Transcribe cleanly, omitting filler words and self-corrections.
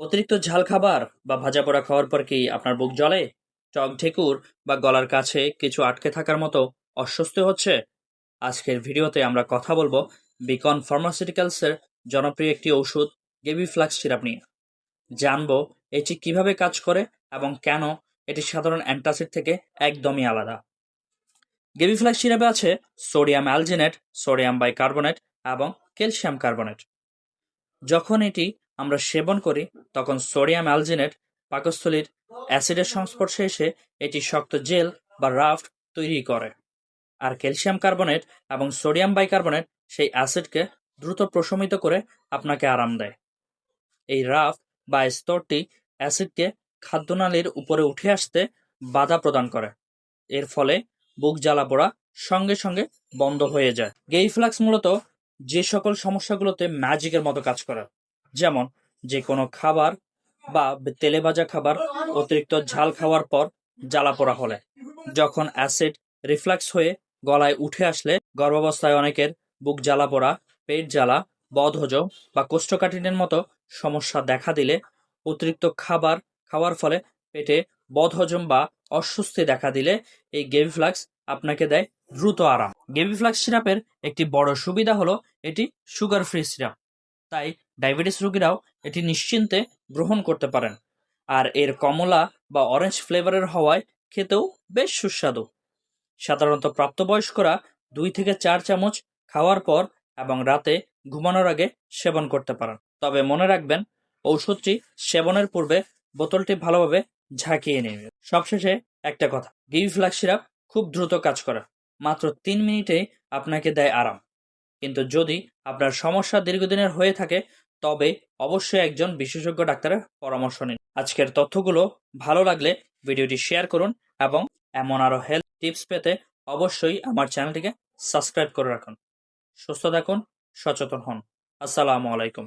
অতিরিক্ত ঝাল খাবার বা ভাজা পোড়া খাওয়ার পর কি আপনার বুক জ্বলে? টক ঢেকুর বা গলার কাছে কিছু আটকে থাকার মতো অস্বস্তি হচ্ছে? আজকের ভিডিওতে আমরা কথা বলবো বিকন ফার্মাসিউটিক্যালসের জনপ্রিয় একটি ওষুধ গেবিফ্লাক্স সিরাপ নিয়ে। জানবো এটি কিভাবে কাজ করে এবং কেন এটি সাধারণ অ্যান্টাসিড থেকে একদমই আলাদা। গেবিফ্লাক্স সিরাপে আছে সোডিয়াম অ্যালজিনেট, সোডিয়াম বাইকার্বনেট এবং ক্যালসিয়াম কার্বনেট। যখন এটি আমরা সেবন করি তখন সোডিয়াম অ্যালজিনেট পাকস্থলীর অ্যাসিডের সংস্পর্শে এসে এটি শক্ত জেল বা রাফট তৈরি করে, আর ক্যালসিয়াম কার্বনেট এবং সোডিয়াম বাইকার্বনেট সেই অ্যাসিডকে দ্রুত প্রশমিত করে আপনাকে আরাম দেয়। এই রাফট বা স্তরটি অ্যাসিডকে খাদ্যনালীর উপরে উঠে আসতে বাধা প্রদান করে। এর ফলে বুক জ্বালা পোড়া সঙ্গে সঙ্গে বন্ধ হয়ে যায়। গেইফ্লাক্স মূলত যে সকল সমস্যাগুলোতে ম্যাজিকের মতো কাজ করে, যেমন যে কোনো খাবার বা তেলে ভাজা খাবার অতিরিক্ত ঝাল খাওয়ার পর জ্বালা পোড়া হলে, যখন অ্যাসিড রিফ্লাক্স হয়ে গলায় উঠে আসলে, গর্ভাবস্থায় অনেকের বুক জ্বালা পোড়া, পেট জ্বালা, বদহজম বা কোষ্ঠকাঠিন্যের মতো সমস্যা দেখা দিলে, অতিরিক্ত খাবার খাওয়ার ফলে পেটে বদহজম বা অস্বস্তি দেখা দিলে এই গেবিফ্লাক্স আপনাকে দেয় দ্রুত আরাম। গেবিফ্লাক্স সিরাপের একটি বড় সুবিধা হলো এটি সুগার ফ্রি সিরাপ, তাই ডায়াবেটিস রোগীরাও এটি নিশ্চিন্তে গ্রহণ করতে পারেন। আর এর কমলা বা অরেঞ্জ ফ্লেভারের হওয়ায় খেতেও বেশ সুস্বাদু। সাধারণত প্রাপ্তবয়স্করা 2 থেকে 4 চামচ খাওয়ার পর এবং রাতে ঘুমানোর আগে সেবন করতে পারেন। তবে মনে রাখবেন, ঔষধটি সেবনের পূর্বে বোতলটি ভালোভাবে ঝাঁকিয়ে নিন। সবশেষে একটা কথা, গিভিফ্লাক্স সিরাপ খুব দ্রুত কাজ করে, মাত্র 3 মিনিটেই আপনাকে দেয় আরাম। কিন্তু যদি আপনার সমস্যা দীর্ঘদিনের হয়ে থাকে তবে অবশ্যই একজন বিশেষজ্ঞ ডাক্তারের পরামর্শ নিন। আজকের তথ্যগুলো ভালো লাগলে ভিডিওটি শেয়ার করুন এবং এমন আরো হেলথ টিপস পেতে অবশ্যই আমার চ্যানেলটিকে সাবস্ক্রাইব করে রাখুন। সুস্থ থাকুন, সচেতন হন। আসসালামু আলাইকুম।